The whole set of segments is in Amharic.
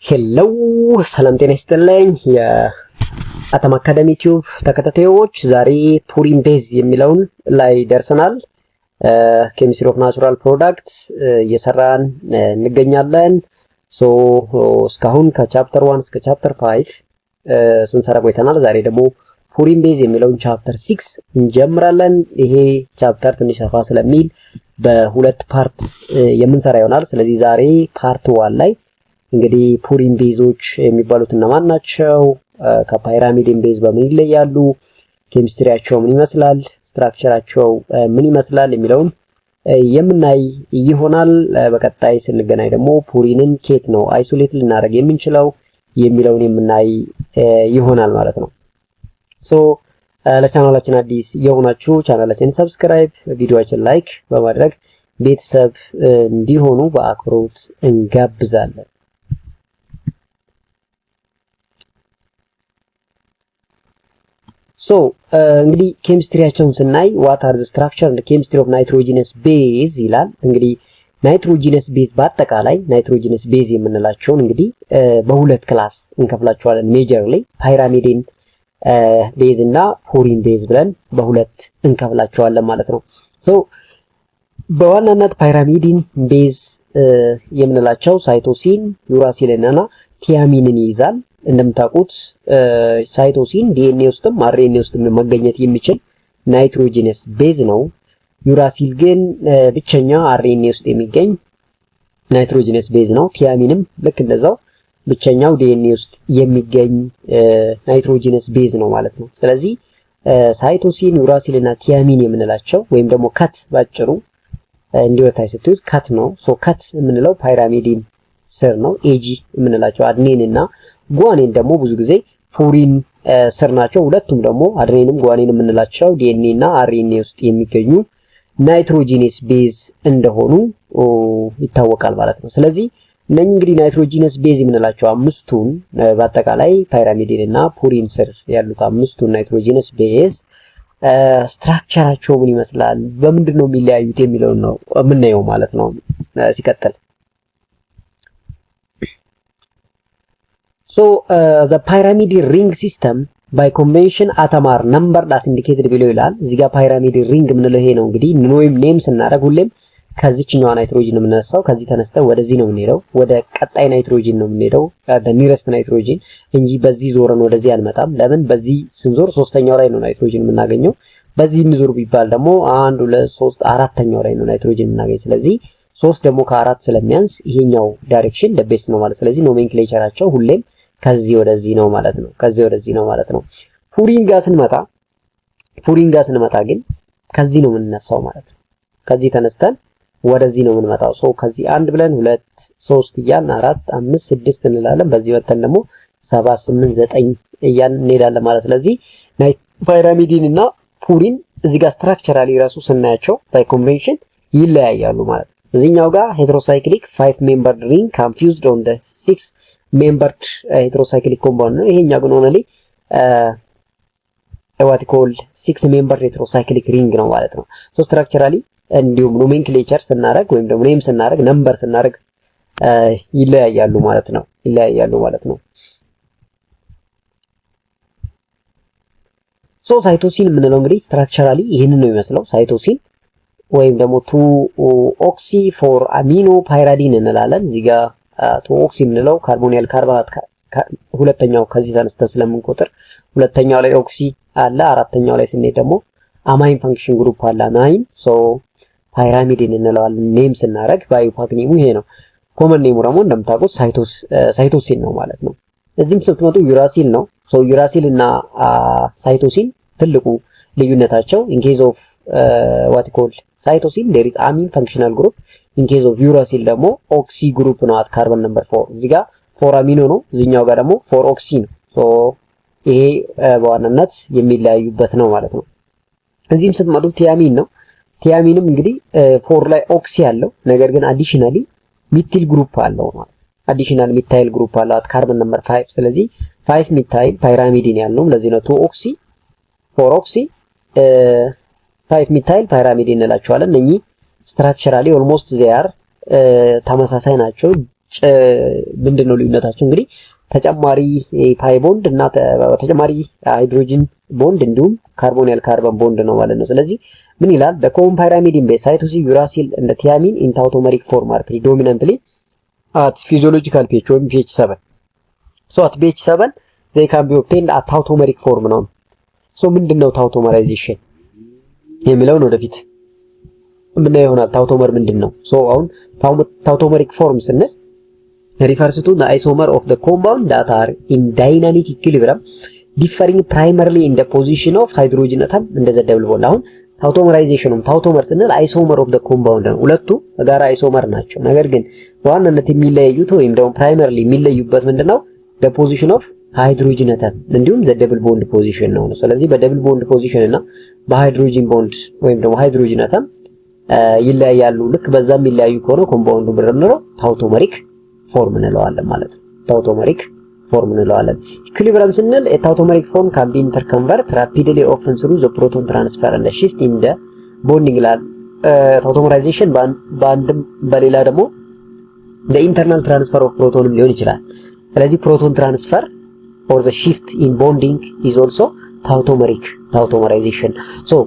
ሄሎ ሰላም ጤና ይስጥልኝ የአተም አካዳሚ ቲዩብ ተከታታዮች፣ ዛሬ ፑሪን ቤዝ የሚለውን ላይ ደርሰናል። ኬሚስትሪ ኦፍ ናቹራል ፕሮዳክትስ እየሰራን እንገኛለን። እስካሁን ከቻፕተር 1 እስከ ቻፕተር 5 ስንሰራ ቆይተናል። ዛሬ ደግሞ ፑሪን ቤዝ የሚለውን ቻፕተር 6 እንጀምራለን። ይሄ ቻፕተር ትንሽ ሰፋ ስለሚል በሁለት ፓርት የምንሰራ ይሆናል። ስለዚህ ዛሬ ፓርት 1 ላይ እንግዲህ ፑሪን ቤዞች የሚባሉት እነማን ናቸው? ከፓይራሚዲን ቤዝ በምን ይለያሉ? ኬሚስትሪያቸው ምን ይመስላል? ስትራክቸራቸው ምን ይመስላል የሚለውን የምናይ ይሆናል። በቀጣይ ስንገናኝ ደግሞ ፑሪንን ኬት ነው አይሶሌት ልናደርግ የምንችለው የሚለውን የምናይ ይሆናል ማለት ነው። ለቻናላችን አዲስ የሆናችሁ ቻናላችንን ሰብስክራይብ፣ ቪዲዮአችን ላይክ በማድረግ ቤተሰብ እንዲሆኑ በአክብሮት እንጋብዛለን። እንግዲህ ኬሚስትሪያቸውን ስናይ what are the structure and chemistry of nitrogenous base ይላል። እንግዲህ ናይትሮጂነስ ቤዝ በአጠቃላይ ናይትሮጂነስ ቤዝ የምንላቸውን እንግዲህ በሁለት ክላስ እንከፍላቸዋለን። ሜጀርሊ ፓይራሚዲን ቤዝ እና ፑሪን ቤዝ ብለን በሁለት እንከፍላቸዋለን ማለት ነው። በዋናነት ፓይራሚዲን ቤዝ የምንላቸው ሳይቶሲን፣ ዩራሲልን እና ቲያሚንን ይይዛል። እንደምታውቁት ሳይቶሲን ዲኤንኤ ውስጥም አርኤንኤ ውስጥም መገኘት የሚችል ናይትሮጂነስ ቤዝ ነው። ዩራሲል ግን ብቸኛ አርኤንኤ ውስጥ የሚገኝ ናይትሮጂነስ ቤዝ ነው። ቲያሚንም ልክ እንደዛው ብቸኛው ዲኤንኤ ውስጥ የሚገኝ ናይትሮጂነስ ቤዝ ነው ማለት ነው። ስለዚህ ሳይቶሲን፣ ዩራሲል እና ቲያሚን የምንላቸው ወይም ደግሞ ከት ባጭሩ እንዲወታይ ስትዩት ከት ነው። ከት የምንለው ፓይራሚዲን ስር ነው። ኤጂ የምንላቸው አድኔን እና ጓኒን ደግሞ ብዙ ጊዜ ፑሪን ስር ናቸው። ሁለቱም ደግሞ አድኔንም ጓኒን የምንላቸው ዲኤንኤ እና አርኤንኤ ውስጥ የሚገኙ ናይትሮጂነስ ቤዝ እንደሆኑ ይታወቃል ማለት ነው። ስለዚህ እነኚህ እንግዲህ ናይትሮጂነስ ቤዝ የምንላቸው አምስቱን በአጠቃላይ ፓይራሚዲን እና ፑሪን ስር ያሉት አምስቱን ናይትሮጂነስ ቤዝ ስትራክቸራቸው ምን ይመስላል፣ በምንድን ነው የሚለያዩት የሚለውን ነው የምናየው ማለት ነው። ሲቀጥል the pyramidal ring system by convention atom are numbered as indicated below ይላል። እዚህ ጋር pyramidal ring የምንለው ይሄ ነው። እንግዲህ ኔም ስናደርግ ሁሌም ከዚህኛው ናይትሮጂን የምንነሳው ከዚህ ተነስተው ወደዚህ ነው የምንሄደው፣ ወደ ቀጣይ ናይትሮጂን ነው የምንሄደው ኒረስት ናይትሮጂን እንጂ በዚህ ዞረን ወደዚህ አንመጣም። ለምን? በዚህ ስንዞር ሶስተኛው ላይ ነው ናይትሮጂን የምናገኘው። በዚህ እንዞር ቢባል ደግሞ 1 2 3 አራተኛው ላይ ነው ናይትሮጂን የምናገኝ። ስለዚህ 3 ደግሞ ከ4 ስለሚያንስ ይሄኛው ዳይሬክሽን ለቤስት ነው ማለት። ስለዚህ ኖሜንክሌቸራቸው ሁሌም ከዚህ ወደዚህ ነው ማለት ነው። ከዚህ ወደዚህ ነው ማለት ነው። ፑሪን ጋር ስንመጣ ግን ከዚህ ነው የምንነሳው ማለት ነው። ከዚህ ተነስተን ወደዚህ ነው የምንመጣው። ከዚህ 1 ብለን 2 3 እያልን 4 5 6 እንላለን። በዚህ ወተን ደግሞ 7 8 9 እያልን እንሄዳለን ማለት። ስለዚህ ፓይራሚዲን እና ፑሪን እዚህ ጋር ስትራክቸራሊ ራሱ ስናያቸው ባይ ኮንቬንሽን ይለያያሉ ማለት ነው። እዚህኛው ጋር ሄትሮሳይክሊክ 5 ሜምበርድ ሪንግ confused on the 6 ሜምበርድ ሄትሮሳይክሊክ ኮምፓውንድ ነው። ይሄኛው ግን ኦንሊ what called 6 ሜምበርድ ሄትሮሳይክሊክ ሪንግ ነው ማለት ነው። ስትራክቸራሊ እንዲሁም ኖሜንክሌቸር ስናደርግ ወይም ደግሞ ኔም ስናደርግ ነምበር ስናደርግ ይለያያሉ ማለት ነው። ሳይቶሲን የምንለው እንግዲህ ስትራክቸራሊ ይህንን ነው የሚመስለው። ሳይቶሲን ወይም ደግሞ 2 ኦክሲ 4 አሚኖ ፓይራዲን እንላለን። እዚህ ጋር 2 ኦክሲ የምንለው ካርቦኒል ካርቦናት ሁለተኛው ከዚህ ተነስተን ስለምንቆጥር ሁለተኛው ላይ ኦክሲ አለ። አራተኛው ላይ ስንሄድ ደግሞ አማይን ፈንክሽን ግሩፕ አለ አማይን። ፓይራሚዲን እንለዋለን ኔም ስናደርግ። ባዮፓክ ኔሙ ይሄ ነው። ኮመን ኔሙ ደግሞ እንደምታውቁት ሳይቶሲን ነው ማለት ነው። እዚህም ስትመጡ ዩራሲል ነው። ዩራሲል እና ሳይቶሲን ትልቁ ልዩነታቸው in case of what called cytosine there is amine functional group, in case of uracil ደግሞ ኦክሲ ግሩፕ ነው at carbon number 4። እዚህ ጋር 4 አሚኖ ነው፣ እዚህኛው ጋር ደግሞ 4 ኦክሲ ነው። ይሄ በዋናነት የሚለያዩበት ነው ማለት ነው። እዚህም ስትመጡ ቲያሚን ነው። ቲያሚንም እንግዲህ 4 ላይ ኦክሲ አለው፣ ነገር ግን አዲሽናሊ ሚቲል ግሩፕ አለው ማለት አዲሽናል ሚታይል ግሩፕ አለው at carbon number 5። ስለዚህ 5 ሚታይል ፓይራሚዲን ያልነው ለዚህ ነው። 2 ኦክሲ 4 ኦክሲ 5 ሚታይል ፓይራሚዲን እንላቸዋለን። እነኚህ ስትራክቸራሊ ኦልሞስት ዜር ተመሳሳይ ናቸው። ምንድነው ልዩነታቸው? እንግዲህ ተጨማሪ ፓይ ቦንድ እና ተጨማሪ ሃይድሮጅን ቦንድ እንዲሁም ካርቦኒል ካርበን ቦንድ ነው ማለት ነው። ስለዚህ ምን ይላል? the common pyrimidine in base cytosine uracil and thiamine in tautomeric form are predominantly at physiological pH or pH 7. So at pH 7 they can be obtained at tautomeric form ነው። so ምንድነው ታውቶመራይዜሽን የሚለው ነው ወደፊት ምን ይሆናል? ታውቶመር ምንድነው? so አሁን ታውቶመሪክ ፎርም ስንል refers to the isomer of the compound that are in dynamic equilibrium differing primarily in the position of hydrogen atom in the double bond. አሁን ታውቶመራይዜሽኑም ታውቶመር ስንል አይሶመር ኦፍ ዘ ኮምፓውንድ ነው። ሁለቱ በጋራ አይሶመር ናቸው። ነገር ግን በዋናነት የሚለያዩት ወይም ደግሞ ፕራይመሪሊ የሚለዩበት ምንድነው? the position of hydrogen atom እንዲሁም the double bond position ነው። ስለዚህ በደብል ቦንድ ፖዚሽን እና በሃይድሮጂን ቦንድ ወይም ደግሞ ሃይድሮጂን አተም ይለያያሉ። ልክ በዛ የሚለያዩ ከሆነ ኮምፓውንዱ ብንለው ታውቶመሪክ ፎርም እንለዋለን ማለት ነው። ታውቶመሪክ ፎርም እንለዋለን። ኢኩሊብሪየም ስንል ታውቶመሪክ ፎርም can be interconvert rapidly often through the proton transfer and the shift in the bonding lag. ታውቶመራይዜሽን በአንድም በሌላ ደግሞ the internal transfer of proton ሊሆን ይችላል። ስለዚህ ፕሮቶን ትራንስፈር or the shift in bonding is also ታውቶመራይዜሽን። so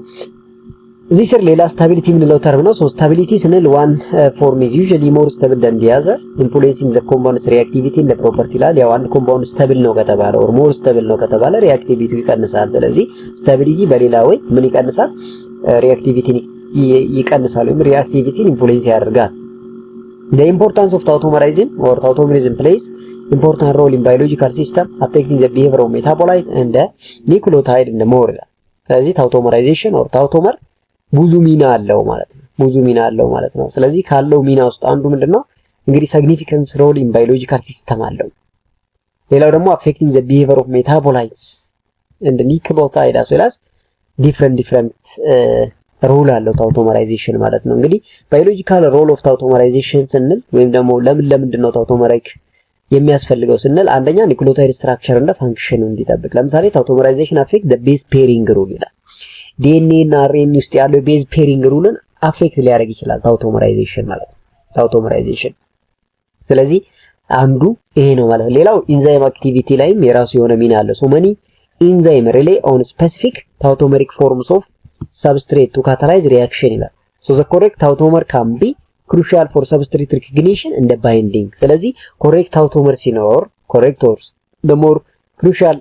እዚህ ስር ሌላ ስታቢሊቲ የምንለው ተርም ነው። so stability ስንል one form is usually more stable than the other influencing the compound's reactivity and the property ይላል። ያው አንድ ኮምፓውንድ ስታብል ነው ከተባለ or more stable ነው ከተባለ ሪአክቲቪቲው ይቀንሳል። ስለዚህ ስታቢሊቲ በሌላ ወይ ምን ይቀንሳል? ሪአክቲቪቲን ይቀንሳል ወይም ሪአክቲቪቲን ኢንፍሉዌንስ ያደርጋል። the importance of tautomerism or tautomerism plays important role in biological system affecting the behavior of metabolite and the nucleotide in the more. ስለዚህ ታውቶመራይዜሽን or ታውቶመር ብዙ ሚና አለው ማለት ነው። ስለዚህ ካለው ሚና ውስጥ አንዱ ምንድነው? እንግዲህ significance role in biological system አለው። ሌላው ደግሞ affecting the behavior of metabolites and nucleotide as well as different ሮል አለው ታውቶመራይዜሽን ማለት ነው። እንግዲህ ባዮሎጂካል ሮል ኦፍ ታውቶመራይዜሽን ስንል ወይም ደግሞ ለምንድነው ታውቶመራይክ የሚያስፈልገው ስንል አንደኛ ኒውክሊዮታይድ ስትራክቸር እና ፋንክሽኑ እንዲጠብቅ። ለምሳሌ ታውቶመራይዜሽን አፌክት the base pairing rule ይላል። ዲኤንኤ እና አርኤንኤ ውስጥ ያለው ቤዝ ፔሪንግ ሩልን አፌክት ሊያደርግ ይችላል ታውቶመራይዜሽን ማለት ነው። ታውቶመራይዜሽን ስለዚህ አንዱ ይሄ ነው ማለት ነው። ሌላው ኢንዛይም አክቲቪቲ ላይም የራሱ የሆነ ሚና አለው። so many enzyme rely on specific tautomeric forms of substrate to catalyze reaction ይላል። so the correct tautomer can be crucial for substrate recognition and the binding። ስለዚህ correct tautomer ሲኖር correct or the more crucial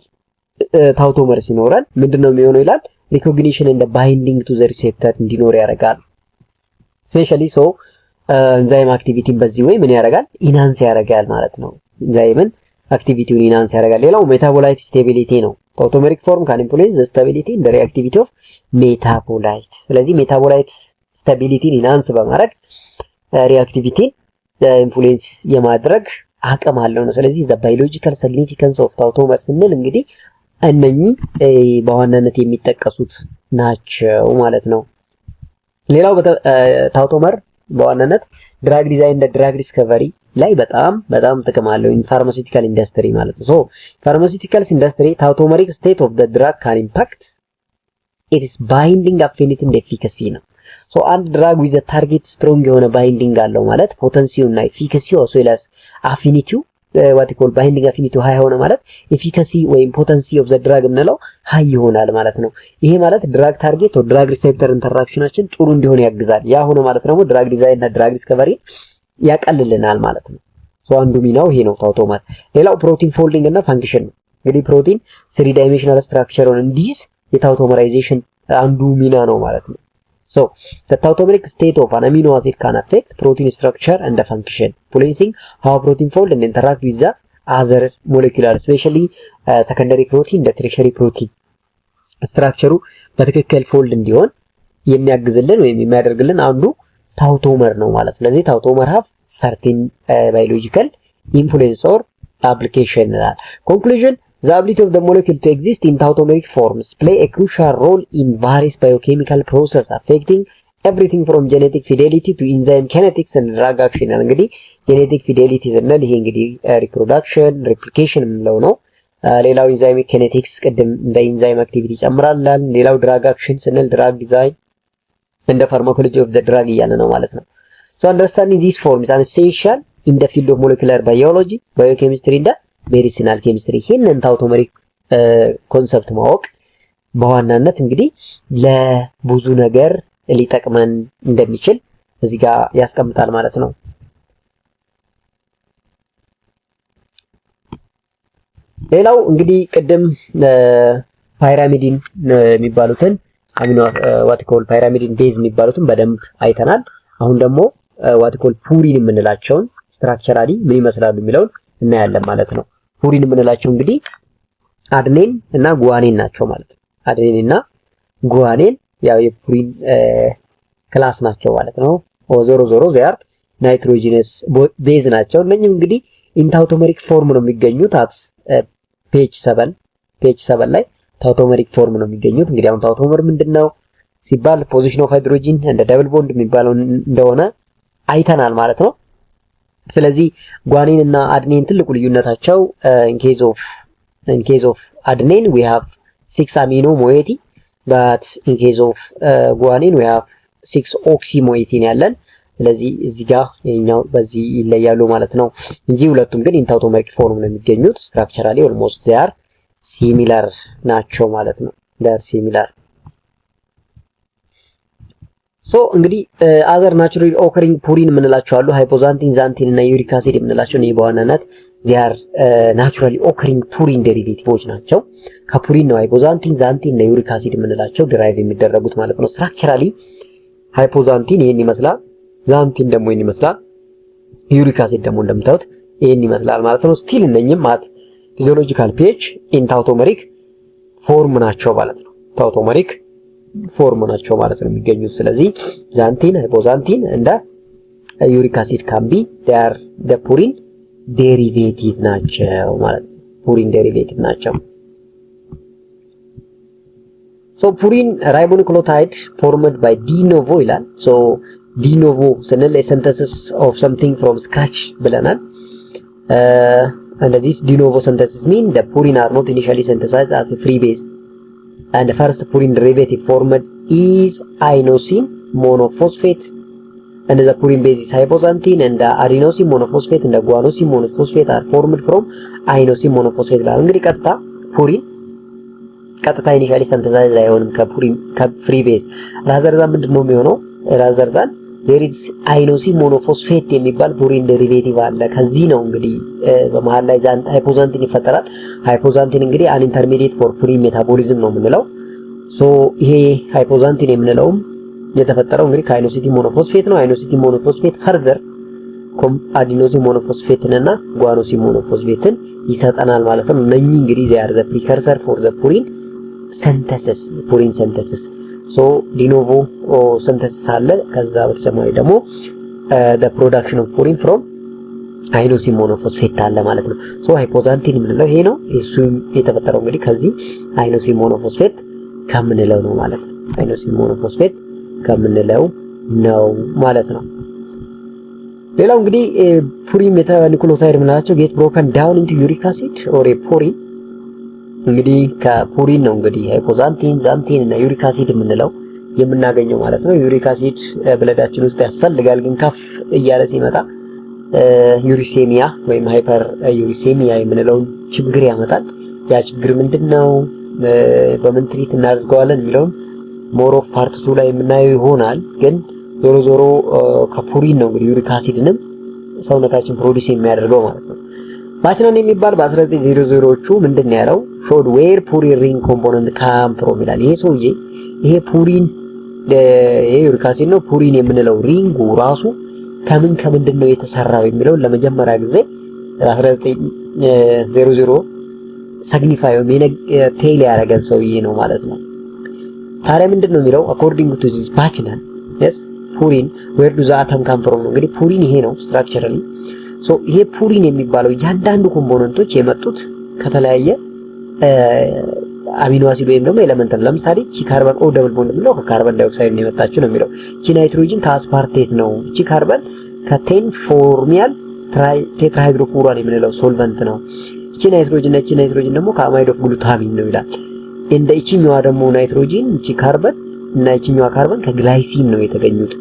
tautomer ሲኖረን ምንድነው የሚሆነው ይላል? recognition and the binding to the receptor እንዲኖር ያደርጋል። especially so enzyme activity በዚህ ወይ ምን ያደርጋል? ኢንሃንስ ያደርጋል ማለት ነው። enzyme activity ኢንሃንስ ያደርጋል። ሌላው metabolite stability ነው። ታውቶመሪክ ፎርም can influence the stability and the reactivity of metabolite። ስለዚህ ሜታቦላይት ስታቢሊቲን ኢንሃንስ በማድረግ ሪአክቲቪቲን ኢንፍሉዌንስ የማድረግ አቅም አለው ነው። ስለዚህ the biological significance of ታውቶመር ስንል እንግዲህ እነኚህ በዋናነት የሚጠቀሱት ናቸው ማለት ነው። ሌላው ታውቶመር በዋናነት ድራግ ዲዛይን እንደ ድራግ ዲስከቨሪ ላይ በጣም ጥቅም አለው ፋርማሲውቲካል ኢንዱስትሪ ማለት ነው። ሶ ፋርማሲውቲካልስ ኢንዱስትሪ ታውቶመሪክ ስቴት ኦፍ ዘ ድራግ ካን ኢምፓክት ኢትስ ባይንዲንግ አፊኒቲ ኤንድ ኤፊካሲ ነው። ሶ አንድ ድራግ ዊዝ ታርጌት ስትሮንግ የሆነ ባይንዲንግ አለው ማለት ፖቴንሲው እና ኤፊካሲው አስ ዌል አስ አፊኒቲው what you call binding affinity high ሆነ ማለት efficacy ወይም potency of the drug ምንለው high ይሆናል ማለት ነው። ይሄ ማለት ድራግ ታርጌት or ድራግ ሪሴፕተር ኢንተራክሽናችን ጥሩ እንዲሆን ያግዛል። ያ ሆነ ማለት ደግሞ ድራግ ዲዛይን እና ድራግ ዲስከቨሪ ያቀልልናል ማለት ነው። ሶ አንዱ ሚናው ይሄ ነው ታውቶመር። ሌላው ፕሮቲን ፎልዲንግ እና ፋንክሽን ነው። እንግዲህ ፕሮቲን 3 ዳይሜንሽናል ስትራክቸሩን እንዲይዝ የታውቶመራይዜሽን አንዱ ሚና ነው ማለት ነው። So the tautomeric state of an amino acid can affect protein structure and the function, influencing how protein fold and interact with the other molecular, especially secondary protein, the tertiary protein structure በትክክል ፎልድ እንዲሆን የሚያግዝልን ወይም የሚያደርግልን አንዱ ታውቶመር ነው ማለት ነው። ስለዚህ ታውቶመር have certain biological influence or application ይላል። Conclusion: the ability of the molecule to exist in tautomeric forms play a crucial role in various biochemical processes affecting everything from genetic fidelity to enzyme kinetics and drug action። እንግዲህ genetic fidelity ስንል ይሄ እንግዲህ reproduction replication የምንለው ነው። ሌላው enzyme kinetics ቅድም እንደ enzyme activity ይጨምራል። ሌላው drug action ስንል drug design and the pharmacology of the drug እያለ ነው ማለት ነው። So understanding these forms is essential in the field of molecular biology, biochemistry and medicinal chemistry ይሄንን ታውቶመሪክ ኮንሰፕት ማወቅ በዋናነት እንግዲህ ለብዙ ነገር ሊጠቅመን እንደሚችል እዚህ ጋር ያስቀምጣል ማለት ነው። ሌላው እንግዲህ ቅድም ፓይራሚዲን የሚባሉትን አሚኖ ዋቲኮል ፓይራሚዲን ቤዝ የሚባሉትን በደንብ አይተናል። አሁን ደግሞ ዋቲኮል ፑሪን የምንላቸውን ስትራክቸራሊ ምን ይመስላሉ የሚለውን እናያለን ማለት ነው። ፑሪን የምንላቸው እንግዲህ አድኔን እና ጉዋኔን ናቸው ማለት ነው። አድኔን እና ጉዋኔን ያው የፑሪን ክላስ ናቸው ማለት ነው። ዞሮ ዞሮ ዚያር ናይትሮጂነስ ቤዝ ናቸው። እነኚህ እንግዲህ ኢንታውቶመሪክ ፎርም ነው የሚገኙት አት ፔጅ 7 ላይ ታውቶመሪክ ፎርም ነው የሚገኙት። እንግዲህ አሁን ታውቶመር ምንድነው ሲባል ፖዚሽን ኦፍ ሃይድሮጂን እንደ ደብል ቦንድ የሚባለው እንደሆነ አይተናል ማለት ነው። ስለዚህ ጓኒን እና አድኔን ትልቁ ልዩነታቸው in case of adenine we have 6 amino moiety but in case of guanine we have 6 oxy moiety ያለን። ስለዚህ እዚህ ጋር የኛው በዚህ ይለያሉ ማለት ነው እንጂ ሁለቱም ግን ኢንታውቶመሪክ ፎርም ነው የሚገኙት። ስትራክቸራሊ ኦልሞስት they are similar ናቸው ማለት ነው። they are similar ሶ እንግዲህ other naturally occurring ፑሪን የምንላቸው አሉ። ሃይፖዛንቲን፣ ዛንቲን እና ዩሪክ አሲድ የምንላቸው ነው በዋናነት they are naturally occurring ፑሪን ዴሪቬቲቮች ናቸው። ከፑሪን ነው ሃይፖዛንቲን፣ ዛንቲን እና ዩሪክ አሲድ የምንላቸው ዲራይቭ የሚደረጉት ማለት ነው። ስትራክቸራሊ ሃይፖዛንቲን ይሄን ይመስላል፣ ዛንቲን ደግሞ ይሄን ይመስላል፣ ዩሪክ አሲድ ደግሞ እንደምታዩት ይሄን ይመስላል ማለት ነው። ስቲል እነኚህም አት ፊዚዮሎጂካል ፒኤች ኢን ታውቶመሪክ ፎርም ናቸው ማለት ነው። ታውቶመሪክ ፎርም ናቸው ማለት ነው የሚገኙት። ስለዚህ ዛንቲን፣ ሃይፖዛንቲን እንደ ዩሪክ አሲድ ካምቢ they are the ፑሪን ዴሪቬቲቭ ናቸው ማለት ነው። ፑሪን ዴሪቬቲቭ ናቸው። ሶ ፑሪን ራይቦኑክሊዮታይድ formed by de novo ይላል። ሶ de novo ስንል synthesis of something from scratch ብለናል። and this de novo synthesis mean the purine are not initially synthesized as a free base and the first purine derivative formed is inosine monophosphate and the purine base is hypoxanthine and the adenosine monophosphate and the guanosine monophosphate are formed from inosine monophosphate ላይ እንግዲህ ፑሪን ቀጥታ ኢኒሻሊ ሲንተሳይዝ አይሆንም ከፑሪን ከፍሪ ቤዝ ራዘር ዛን ምንድነው የሚሆነው ራዘር ዛን there is inosine monophosphate የሚባል ፑሪን ዴሪቬቲቭ አለ። ከዚህ ነው እንግዲህ በመሃል ላይ ሃይፖዛንቲን ይፈጠራል። ሃይፖዛንቲን እንግዲህ አን ኢንተርሚዲየት ፎር ፑሪን ሜታቦሊዝም ነው የምንለው። ሶ ይሄ ሃይፖዛንቲን የምንለውም የተፈጠረው እንግዲህ ከአይኖሲቲን ሞኖፎስፌት ነው። አይኖሲቲን ሞኖፎስፌት ፈርዘር አዲኖሲን ሞኖፎስፌትን እና ጓኖሲን ሞኖፎስፌትን ይሰጠናል ማለት ነው። እነኚህ እንግዲህ they are the precursor for the purine synthesis ፑሪን synthesis ሶ ዲኖቮ ሲንተሲስ አለ። ከዛ በተጨማሪ ደግሞ the production of purine from አይኖሲን ሞኖፎስፌት አለ ማለት ነው። ሶ ሃይፖዛንቲን የምንለው ይሄ ነው። እሱም የተፈጠረው እንግዲህ ከዚህ አይኖሲን ሞኖፎስፌት ከምንለው ነው ማለት ነው። አይኖሲን ሞኖፎስፌት ከምንለው ነው ማለት ነው። ሌላው እንግዲህ ፑሪን ሜታኑክሊዮታይድ የምንላቸው get broken down into uric acid or a ፑሪን እንግዲህ ከፑሪን ነው እንግዲህ ሃይፖዛንቲን፣ ዛንቲን እና ዩሪክ አሲድ የምንለው የምናገኘው ማለት ነው። ዩሪክ አሲድ ብለዳችን ውስጥ ያስፈልጋል፣ ግን ከፍ እያለ ሲመጣ ዩሪሴሚያ ወይም ሃይፐር ዩሪሴሚያ የምንለውን ችግር ያመጣል። ያ ችግር ምንድነው፣ በምን ትሪት እናደርገዋለን የሚለውን ሞር ኦፍ ፓርት 2 ላይ የምናየው ይሆናል። ግን ዞሮ ዞሮ ከፑሪን ነው እንግዲህ ዩሪክ አሲድንም ሰውነታችን ፕሮዲዩስ የሚያደርገው ማለት ነው። ባችናን የሚባል በ1900ዎቹ ምንድነው ያለው showed where purine ring component come from ይላል። ይሄ ሰውዬ ይሄ ፑሪን ይሄ ዩሪክ አሲድ ነው ፑሪን የምንለው ሪንጉ ራሱ ከምንድነው የተሰራው የሚለው ለመጀመሪያ ጊዜ 1900 ሳግኒፋይ ቴል ያደረገን ሰውዬ ነው ማለት ነው። ታዲያ ምንድነው የሚለው according to this ባችናን yes ፑሪን where do the atom come from ነው እንግዲህ ፑሪን ይሄ ነው structurally ሶ ይሄ ፑሪን የሚባለው ያንዳንዱ ኮምፖነንቶች የመጡት ከተለያየ አሚኖ አሲድ ወይም ደግሞ ኤሌመንት ነው። ለምሳሌ ቺ ካርበን ኦ ደብል ቦንድ ነው ከካርበን ዳይኦክሳይድ ነው የመጣችው ነው የሚለው። ቺ ናይትሮጂን ከአስፓርቴት ነው። ቺ ካርበን ከቴን ፎርሚያል ቴትራሃይድሮፉራን የምንለው ሶልቨንት ነው። ቺ ናይትሮጂን ደግሞ ከአማይድ ኦፍ ግሉታሚን ነው ይላል። እንደ እቺኛዋ ደግሞ ናይትሮጂን ቺ ካርበን እና እቺኛዋ ካርበን ከግላይሲን ነው የተገኙት።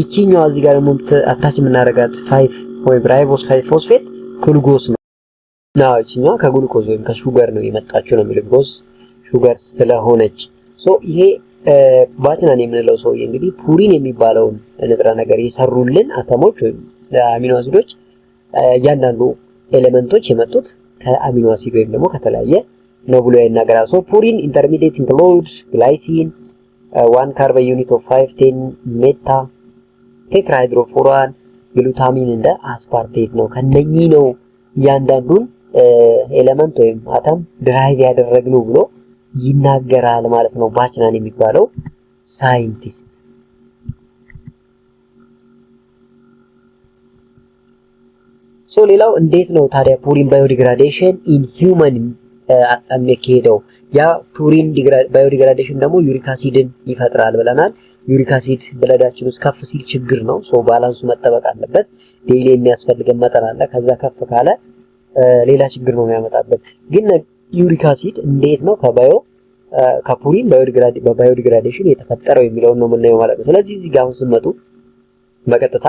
እቺኛዋ እዚህ ጋር ደግሞ አታች የምናረጋት 5 ወይም ራይቦስ 5 ፎስፌት ግሉኮስ ነው። ናው እቺኛ ከግሉኮዝ ወይም ከሹገር ነው የመጣችው ነው የሚለው ግሉኮዝ ሹገር ስለሆነች ይሄ ባችናን የምንለው ሰውዬ እንግዲህ ፑሪን የሚባለውን ንጥረ ነገር የሰሩልን አተሞች ወይም አሚኖ አሲዶች እያንዳንዱ ኤሌመንቶች የመጡት ከአሚኖ አሲድ ወይም ደግሞ ከተለያየ ነው ብሎ ይናገራል። ፑሪን ኢንተርሚዲየት ኢንክሉድስ ግላይሲን 1 ካርበን ዩኒት ኦፍ 5 10 ሜታ ቴትራሃይድሮፎራን ግሉታሚን እንደ አስፓርቴት ነው። ከነኚህ ነው እያንዳንዱን ኤሌመንት ወይም አተም ድራይቭ ያደረግነው ብሎ ይናገራል ማለት ነው ባችናን የሚባለው ሳይንቲስት። ሌላው እንዴት ነው ታዲያ ፑሪን ባዮዲግራዴሽን ኢን ሂውመን የሚካሄደው? ያ ፑሪን ባዮዲግራዴሽን ደግሞ ዩሪክ አሲድን ይፈጥራል ብለናል። ዩሪክ አሲድ ብለዳችን ውስጥ ከፍ ሲል ችግር ነው። ባላንሱ መጠበቅ አለበት። ዴይሊ የሚያስፈልገን መጠን አለ። ከዛ ከፍ ካለ ሌላ ችግር ነው የሚያመጣበት። ግን ዩሪክ አሲድ እንዴት ነው ከፑሪን ባዮዲግራዴሽን የተፈጠረው የሚለውን ነው የምናየው ማለት ነው። ስለዚህ እዚህ ጋር አሁን ስመጡ በቀጥታ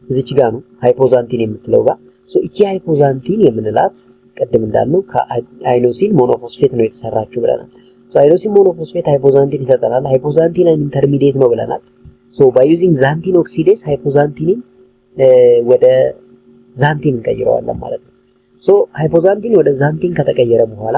እዚች ጋር ነው ሃይፖዛንቲን የምትለው ጋር እቺ ሃይፖዛንቲን የምንላት ቀደም እንዳልነው ከአይኖሲን ሞኖፎስፌት ነው የተሰራችው ብለናል። አይኖሲን ሞኖፎስፌት ሃይፖዛንቲን ይሰጠናል። ሃይፖዛንቲን ኢንተርሚዲየት ነው ብለናል። ባይ ዩዚንግ ዛንቲን ኦክሲዴስ ሃይፖዛንቲንን ወደ ዛንቲን እንቀይረዋለን ማለት ነው። ሃይፖዛንቲን ወደ ዛንቲን ከተቀየረ በኋላ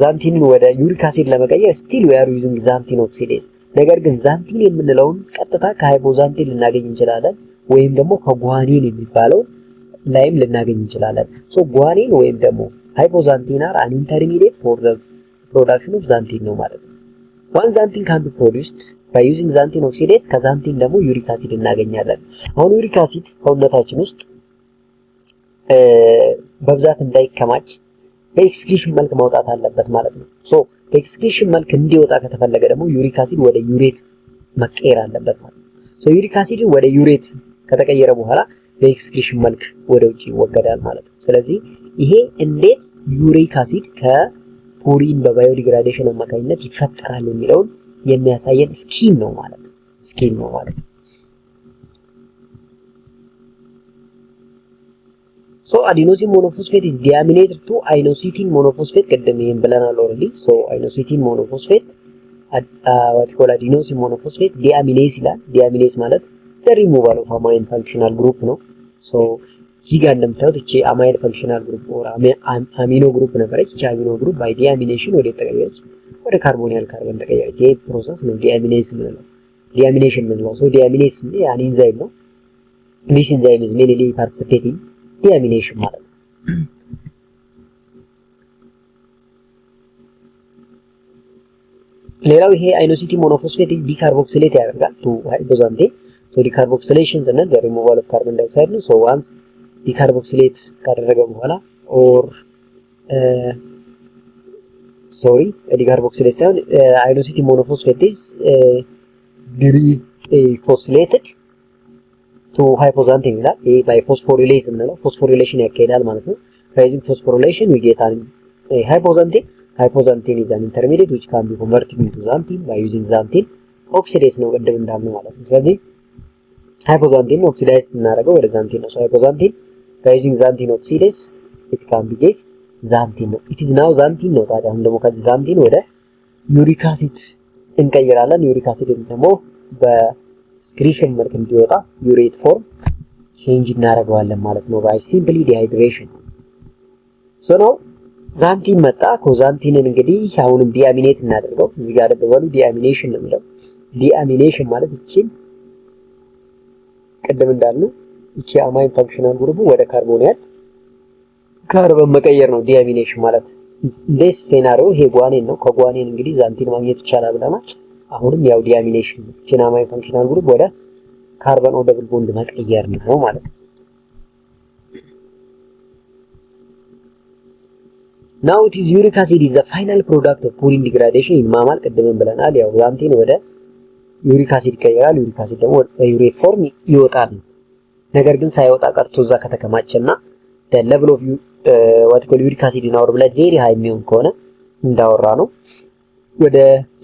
ዛንቲንን ወደ ዩሪክ አሲድ ለመቀየር ስቲል we are using ዛንቲን ኦክሲዴስ። ነገር ግን ዛንቲን የምንለውን ቀጥታ ከሃይፖዛንቲን ልናገኝ እንችላለን ወይም ደግሞ ከጓኒን የሚባለው ላይም ልናገኝ እንችላለን። ጓኒን ወይም ደግሞ ሃይፖዛንቲን are an intermediate for the production of xanthine ነው ማለት ነው። one xanthine can be produced by using xanthine oxidase ከዛንቲን ደግሞ ዩሪክ አሲድ እናገኛለን። አሁን ዩሪክ አሲድ ሰውነታችን ውስጥ በብዛት እንዳይከማች በኤክስክሪሽን መልክ ማውጣት አለበት ማለት ነው። በኤክስክሪሽን መልክ እንዲወጣ ከተፈለገ ደግሞ ዩሪክ አሲድ ወደ ዩሬት መቀየር አለበት ማለት ነው። ዩሪክ አሲድ ወደ ዩሬት ከተቀየረ በኋላ በኤክስክሪሽን መልክ ወደ ውጪ ይወገዳል ማለት ነው። ስለዚህ ይሄ እንዴት ዩሪክ አሲድ ከፑሪን በባዮዲግራዴሽን አማካኝነት ይፈጠራል የሚለውን የሚያሳየን ስኪም ነው ማለት ነው። adenosine monophosphate is deaminated to inositine monophosphate ቀደም ይሄን ብለናል ኦልሬዲ። inositine monophosphate what call adenosine monophosphate deaminase ይላል። deaminase ማለት the removal of amine functional group ነው። እዚህ ጋር እንደምታዩት እቺ amine functional group or amino group ነበረች። እቺ amino group by deamination ወደ ተቀየረች ወደ ካርቦኒያል ካርበን ተቀየረች። ይሄ ፕሮሰስ ነው deaminase የምንለው። deamination የምንለው deaminase an enzyme ነው። this enzyme is mainly participating deamination ማለት ነው። ሌላው ይሄ inositine monophosphate ዲካርቦክሲሌት ያደርጋል to hypoxanthine ዲካርቦክሲሌሽን እና the removal of carbon dioxide ነው። once ዲካርቦክሲሌት ካደረገ በኋላ or ዲካርቦክሲሌት ሳይሆን inositine monophosphate is decarboxylated to hypoxanthine ይላል። ይሄ by phosphorylation ነው። phosphorylation ያካሂዳል ማለት ነው። using phosphorylation we get an hypoxanthine. Hypoxanthine is an intermediate which can be converted into xanthine by using xanthine oxidase ነው ቀደም እንዳልነው ማለት ነው። ስለዚህ hypoxanthine oxidase እናደርገው ወደ xanthine ነው። hypoxanthine by using xanthine oxidase it can be get xanthine ነው። it is now xanthine ነው። ታዲያ አሁን ደግሞ ከዚህ xanthine ወደ ዩሪክ አሲድ እንቀይራለን። ዩሪክ አሲድ ደግሞ በስክሪሽን መልክ እንዲወጣ ዩሬት ፎርም ቼንጅ እናደርገዋለን ማለት ነው by simply dehydration። ነው ዛንቲን መጣ። ኮዛንቲንን እንግዲህ አሁንም ዲአሚኔት እናደርገው። እዚህ ጋር ደበሉ ዲአሚኔሽን ነው የሚለው። ዲአሚኔሽን ማለት እቺን ቀደም እንዳልነው እቺ አማይን ፋንክሽናል ግሩፕ ወደ ካርቦኒያል ካርበን መቀየር ነው ዲአሚኔሽን ማለት። ዴስ ሴናሪዮ ይሄ ጓኔን ነው። ከጓኔን እንግዲህ ዛንቲን ማግኘት ይቻላል ብለናል። አሁንም ያው ዲአሚኔሽን ነው። እቺን አማይን ፋንክሽናል ግሩፕ ወደ ካርበን ኦ ደብል ቦንድ መቀየር ነው ማለት ነው። Now it is uric acid is the final product of purine degradation in mammal ቀደም ብለናል። ያው ዛንቲን ወደ ዩሪክ አሲድ ይቀየራል። ዩሪክ አሲድ ደግሞ ወደ ዩሬት ፎርም ይወጣል። ነገር ግን ሳይወጣ ቀርቶ እዛ ከተከማቸና the level of what call uric acid in our blood very high የሚሆን ከሆነ እንዳወራ ነው ወደ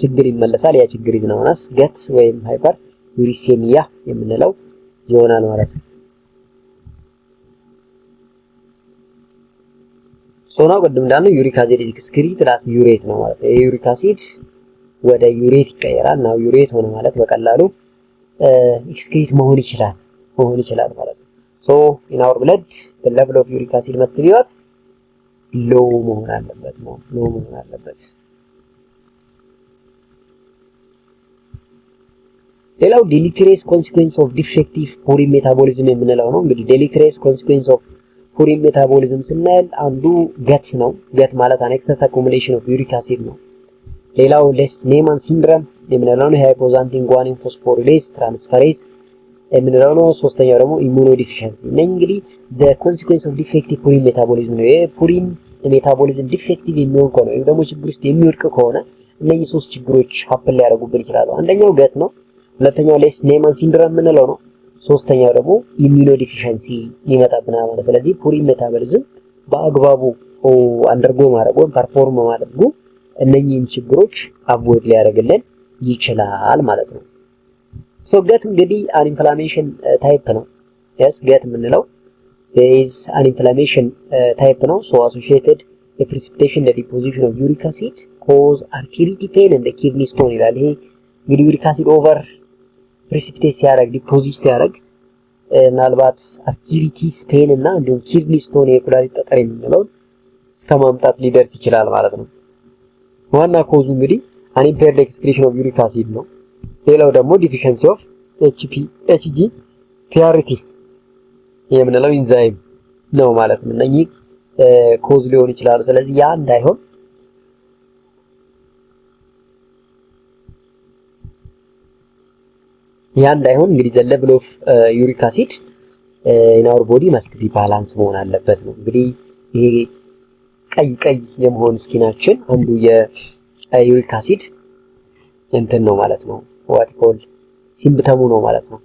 ችግር ይመለሳል። ያ ችግር is known as gut ወይም ሃይፐር ዩሪሴሚያ የምንለው ይሆናል ማለት ነው። ሶናው ቅድም እንዳልነው ዩሪክ አሲድ ኤክስክሪት ላስ ዩሬት ነው ማለት ነው። የዩሪክ አሲድ ወደ ዩሬት ይቀየራል። ናው ዩሬት ሆነ ማለት በቀላሉ ኤክስክሪት መሆን ይችላል ማለት ነው። ሶ ኢን አወር ብለድ the level of uric acid must be what low መሆን አለበት። ሌላው deleterious consequence of defective purine metabolism የምንለው ነው። እንግዲህ deleterious consequence of purine metabolism ስናል አንዱ ገት ነው። ገት ማለት an excess accumulation of uric acid ነው። ሌላው ሌስት-ኔማን ሲንድሮም የምንለው ነው። ሃይፖዛንቲን ጓኒን ፎስፎሪሌዝ ትራንስፈሬዝ የምንለው ነው። ሶስተኛው ደግሞ ኢሙኖ ዲፊሸንሲ። እነኚህ እንግዲህ the consequence of defective purine metabolism ነው። የፑሪን ሜታቦሊዝም ዲፌክቲቭ የሚሆን ከሆነ ወይም ደግሞ ችግር ውስጥ የሚወድቅ ከሆነ እነኚህ ሶስት ችግሮች ሀፕን ሊያደርጉብን ይችላሉ። አንደኛው ገት ነው። ሁለተኛው ሌስት-ኔማን ሲንድሮም የምንለው ነው። ሶስተኛው ደግሞ ኢሙኖ ዲፊሸንሲ ይመጣብናል ማለት። ስለዚህ ፑሪን ሜታቦሊዝም በአግባቡ አንደርጎ ማድረግ ወይም ፐርፎርም ማድረጉ እነኚህን ችግሮች አቮይድ ሊያደርግልን ይችላል ማለት ነው። ሶ ገት እንግዲህ አን ኢንፍላሜሽን ታይፕ ነው። yes ገት የምንለው is an inflammation type ነው። so associated the precipitation the deposition of uric acid cause arterial pain and the kidney stone ይላል። ይሄ እንግዲህ uric acid over precipitate ሲያደርግ ዲፖዚት ሲያደርግ ምናልባት arteritis pain እና እንዲሁም kidney stone የኩላሊት ጠጠር የምንለው እስከ ማምጣት ሊደርስ ይችላል ማለት ነው። ዋና ኮዙ እንግዲህ unimpaired excretion of uric acid ነው። ሌላው ደግሞ deficiency of HGPRT የምንለው ኢንዛይም ነው ማለት ነው። እነኚህ ኮዝ ሊሆን ይችላሉ። ስለዚህ ያ እንዳይሆን እንግዲህ the level of uric acid in our body must be balance መሆን አለበት ነው። እንግዲህ ይሄ ቀይ የመሆን ስኪናችን አንዱ የዩሪክ አሲድ እንትን ነው ማለት ነው። what called ሲምፕተሙ ነው ማለት ነው።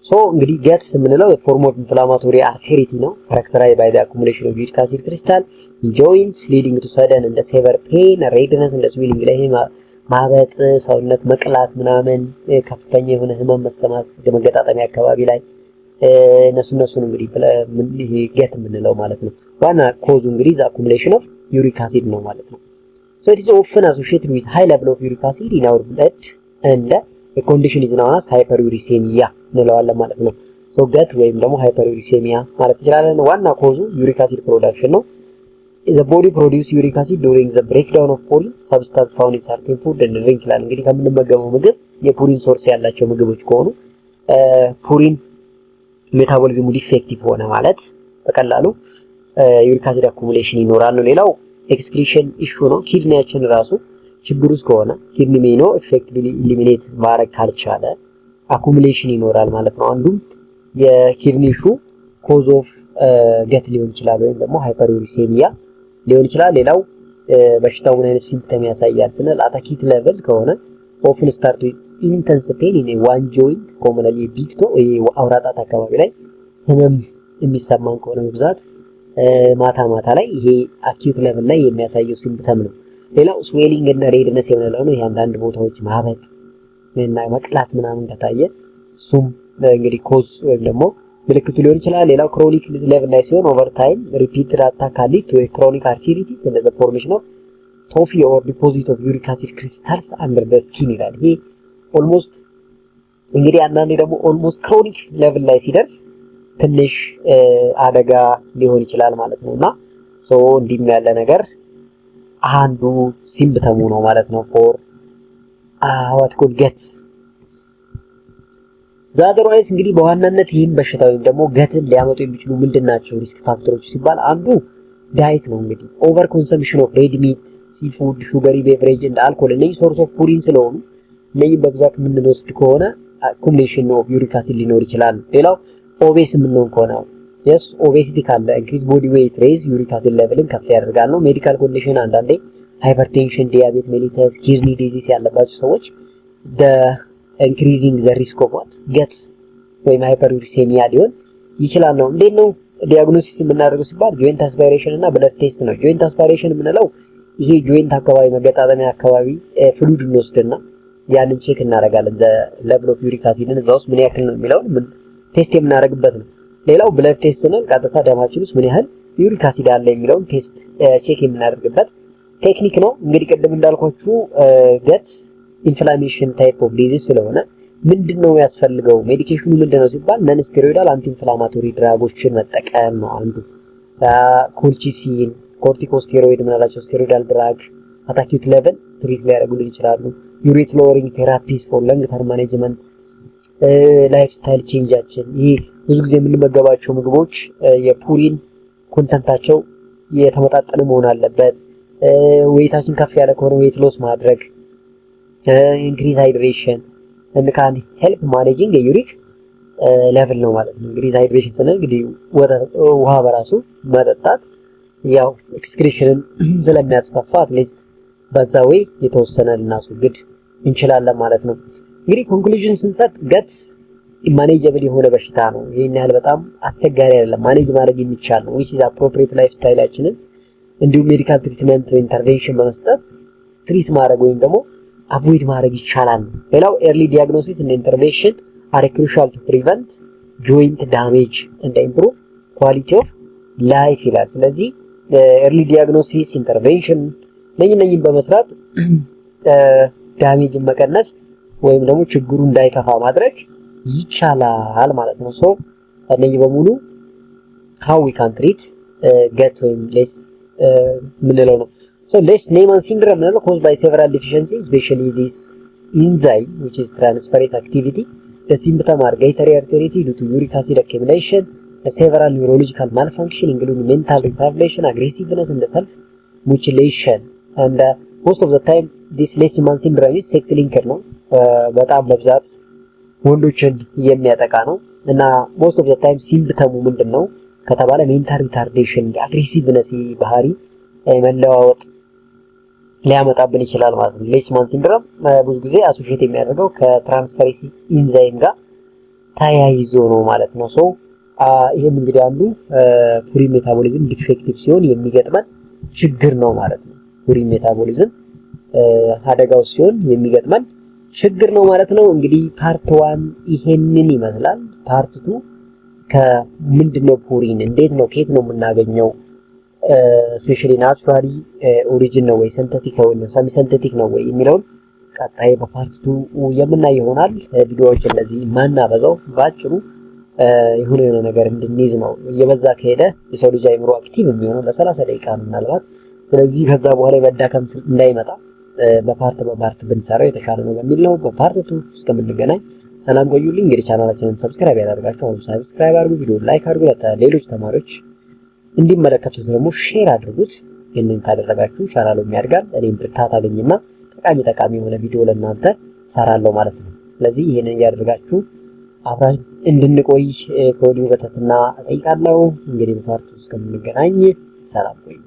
ሶ እንግዲህ ገትስ የምንለው የፎርም ኦፍ ኢንፍላማቶሪ አርቴሪቲ ነው characterized by the accumulation of uric acid crystal in joints leading to sudden and severe pain redness and swelling ላይ ማበጥ ሰውነት መቅላት ምናምን ከፍተኛ የሆነ ህመም መሰማት በመገጣጠሚያ አካባቢ ላይ እነሱ ነው እንግዲህ ይሄ ገት የምንለው ማለት ነው። ዋና ኮዙ እንግዲህ the accumulation of uric acid ነው ማለት ነው። so it is often associated with high level of uric acid in our blood and a condition is known as hyperuricemia እንለዋለን ማለት ነው። so ገት ወይም ደግሞ hyperuricemia ማለት እንችላለን። ዋና ኮዙ uric acid production ነው። the body produce uric acid during the breakdown of purine substance found in certain food and drink ይላል። እንግዲህ ከምንመገበው ምግብ የፑሪን ሶርስ ያላቸው ምግቦች ከሆኑ ፑሪን ሜታቦሊዝሙ ዲፌክቲቭ ሆነ ማለት በቀላሉ ዩሪክ አሲድ አኩሙሌሽን ይኖራል ነው። ሌላው ኤክስክሪሽን ኢሹ ነው። ኪድኒያችን ራሱ ችግር ውስጥ ከሆነ ኪድኒ ሜኖ ኢፌክቲቭሊ ኢሊሚኔት ማድረግ ካልቻለ አኩሙሌሽን ይኖራል ማለት ነው። አንዱም የኪድኒ ኢሹ ኮዝ ኦፍ ገት ሊሆን ይችላል ወይም ደግሞ ሃይፐርዩሪሴሚያ ሊሆን ይችላል። ሌላው በሽታው ምን አይነት ሲምፕተም ያሳያል ስንል አታኪት ሌቨል ከሆነ ኦፍን ስታርት ዊዝ ኢንተንስ ፔን ኢን ዋን ጆይንት ኮመንሊ ቢግ ቶ አውራ ጣት አካባቢ ላይ ህመም የሚሰማን ከሆነ በብዛት ማታ ላይ ይሄ አኪዩት ሌቨል ላይ የሚያሳየው ሲምፕተም ነው። ሌላው ስዌሊንግ እና ሬድነስ የምንለው ነው። ይሄ አንዳንድ ቦታዎች ማበጥ እና መቅላት ምናምን ከታየ እሱም እንግዲህ ኮዝ ወይም ደግሞ ምልክቱ ሊሆን ይችላል። ሌላው ክሮኒክ ሌቭል ላይ ሲሆን ኦቨር ታይም ሪፒትድ አታክ ሊድ ቱ ክሮኒክ አርቴሪቲስ እንደ ዘ ፎርሜሽን ኦፍ ቶፊ ኦር ዲፖዚት ኦፍ ዩሪክ አሲድ ክሪስታልስ አንደር ዘ ስኪን ይላል። ይሄ ኦልሞስት እንግዲህ አንዳንዴ ደግሞ ኦልሞስት ክሮኒክ ሌቭል ላይ ሲደርስ ትንሽ አደጋ ሊሆን ይችላል ማለት ነውና ሶ እንዲህ ያለ ነገር አንዱ ሲምፕተሙ ነው ማለት ነው ፎር what could get ዛዘርዋይስ እንግዲህ በዋናነት ይህን በሽታ ወይም ደግሞ ገትን ሊያመጡ የሚችሉ ምንድናቸው ሪስክ ፋክተሮች ሲባል አንዱ ዳይት ነው። እንግዲህ ኦቨር ኮንሰምፕሽን ኦፍ ሬድ ሚት፣ ሲፉድ፣ ሹገሪ ቤቨሬጅ እንደ አልኮል እነዚህ ሶርስ ኦፍ ፑሪን ስለሆኑ እነዚህ በብዛት የምንወስድ ከሆነ አኩሙሌሽን ኦፍ ዩሪክ አሲድ ሊኖር ይችላል። ሌላው ኦቤስ የምንሆን ከሆነ yes ኦቤሲቲ ካለ increase body weight raise ዩሪክ አሲድ ሌቭልን ከፍ ያደርጋል ነው። ሜዲካል ኮንዲሽን አንዳንዴ ሃይፐርቴንሽን፣ ዲያቤት ሜሊተስ፣ ኪድኒ ዲዚዝ ያለባቸው ሰዎች increasing the risk of what get ወይም ሃይፐርዩሪሴሚያ ሊሆን ይችላል ነው። እንዴት ነው ዲያግኖሲስ የምናደርገው ሲባል ጆይንት አስፓይሬሽን እና ብለድ ቴስት ነው። ጆይንት አስፓይሬሽን የምንለው ይሄ ጆይንት አካባቢ መገጣጠሚያ አካባቢ ፍሉድ እንወስድና ያንን ቼክ እናደርጋለን። ለሌቭል ኦፍ ዩሪክ አሲድን እዛ ውስጥ ምን ያክል ነው የሚለውን ቴስት የምናደርግበት ነው። ሌላው ብለድ ቴስት ነው። ቀጥታ ደማችን ውስጥ ምን ያህል ዩሪክ አሲድ አለ የሚለውን ቴስት ቼክ የምናደርግበት ቴክኒክ ነው። እንግዲህ ቅድም እንዳልኳችሁ ገት ኢንፍላሜሽን ታይፕ ኦፍ ዲዚዝ ስለሆነ ምንድነው ያስፈልገው ሜዲኬሽኑ ምንድነው ሲባል ነን ስቴሮይዳል አንቲ ኢንፍላማቶሪ ድራጎችን መጠቀም ነው አንዱ። ኮልቺሲን፣ ኮርቲኮስቴሮይድ ምናላቸው ስቴሮይዳል ድራግ አት አኪዩት ሌቨል ትሪት ሊያደርጉልን ይችላሉ። ዩሬት ሎወሪንግ ቴራፒስ ፎር ሎንግ ተርም ማኔጅመንት፣ ላይፍ ስታይል ቼንጃችን ይሄ ብዙ ጊዜ የምንመገባቸው ምግቦች የፑሪን ኮንተንታቸው የተመጣጠነ መሆን አለበት። ዌይታችን ከፍ ያለ ከሆነ ዌይት ሎስ ማድረግ፣ ኢንክሪዝ ሃይድሬሽን and can help managing a uric level ነው ማለት ነው። ኢንክሪዝ ሃይድሬሽን ስንል እንግዲህ ውሃ በራሱ መጠጣት ያው ኤክስክሪሽንን ስለሚያስፋፋ አትሊስት በዛ ወይ የተወሰነ ልናስወግድ እንችላለን ማለት ነው። እንግዲህ ኮንክሉዥን ስንሰጥ ገት ማኔጀብል የሆነ በሽታ ነው። ይሄን ያህል በጣም አስቸጋሪ አይደለም፣ ማኔጅ ማድረግ የሚቻል ነው። which is appropriate life ስታይላችንን እንዲሁም ሜዲካል ትሪትመንት ኢንተርቬንሽን በመስጠት ትሪት ማድረግ ወይም ደግሞ አቮይድ ማድረግ ይቻላል። ሌላው ኤርሊ ዲያግኖሲስ እና ኢንተርቬንሽን are crucial to prevent joint damage and improve quality of life ይላል። ስለዚህ ኤርሊ ዲያግኖሲስ ኢንተርቬንሽን ነኝን በመስራት ዳሜጅን መቀነስ ወይም ደግሞ ችግሩ እንዳይከፋ ማድረግ ይቻላል ማለት ነው። ሶ እነኚህ በሙሉ how we can treat get ወይም less ምንለው ነው። So Leishman syndrome is caused by several deficiencies, especially this enzyme which is transferase activity. The symptoms are gaithery arteritis due to uric acid accumulation, several neurological malfunction including mental retardation, aggressiveness and self-mutilation. And most of the time this Leishman syndrome is sex linked ነው። በጣም በብዛት ወንዶችን የሚያጠቃ ነው እና most of the time symptom ምንድነው ከተባለ mental retardation፣ aggressiveness ባህሪ መለዋወጥ ሊያመጣብን ይችላል ማለት ነው። ሌሽማን ሲንድሮም ብዙ ጊዜ አሶሺየት የሚያደርገው ከትራንስፈሬስ ኢንዛይም ጋር ተያይዞ ነው ማለት ነው። ሶ ይሄም እንግዲህ አንዱ ፑሪን ሜታቦሊዝም ዲፌክቲቭ ሲሆን የሚገጥመን ችግር ነው ማለት ነው። ፑሪን ሜታቦሊዝም አደጋው ሲሆን የሚገጥመን ችግር ነው ማለት ነው። እንግዲህ ፓርት 1 ይሄንን ይመስላል። ፓርት 2 ከምንድነው ፑሪን፣ እንዴት ነው ከየት ነው የምናገኘው፣ ስፔሻሊ ናቹራሊ ኦሪጂን ነው ወይ ሲንተቲክ ነው ሰሚ ሲንተቲክ ነው ወይ የሚለውን ቀጣይ በፓርት 2 የምናይ ይሆናል። ቪዲዮዎች እንደዚህ ማናበዛው ባጭሩ የሆነ ነገር እንድንይዝ ነው። እየበዛ ከሄደ የሰው ልጅ አይምሮ አክቲቭ የሚሆነው ለ30 ደቂቃ ነው ምናልባት። ስለዚህ ከዛ በኋላ የመዳከም ስል እንዳይመጣ በፓርት ብንሰራው የተሻለ ነው በሚል ነው። በፓርት 2 እስከምንገናኝ ሰላም ቆዩልኝ። እንግዲህ ቻናላችንን ሰብስክራይብ ያደርጋችሁ አሁን ሰብስክራይብ አድርጉ፣ ቪዲዮ ላይክ አድርጉ፣ ለሌሎች ተማሪዎች እንዲመለከቱት ደግሞ ሼር አድርጉት። ይሄንን ካደረጋችሁ ቻናሉም ያድጋል፣ እኔም ብርታት አገኝና ጠቃሚ የሆነ ቪዲዮ ለእናንተ ሰራለሁ ማለት ነው። ስለዚህ ይሄንን ያደርጋችሁ አብራን እንድንቆይ ከወዲሁ በትህትና እጠይቃለሁ። እንግዲህ በፓርት 2 እስከምንገናኝ ሰላም ቆዩ።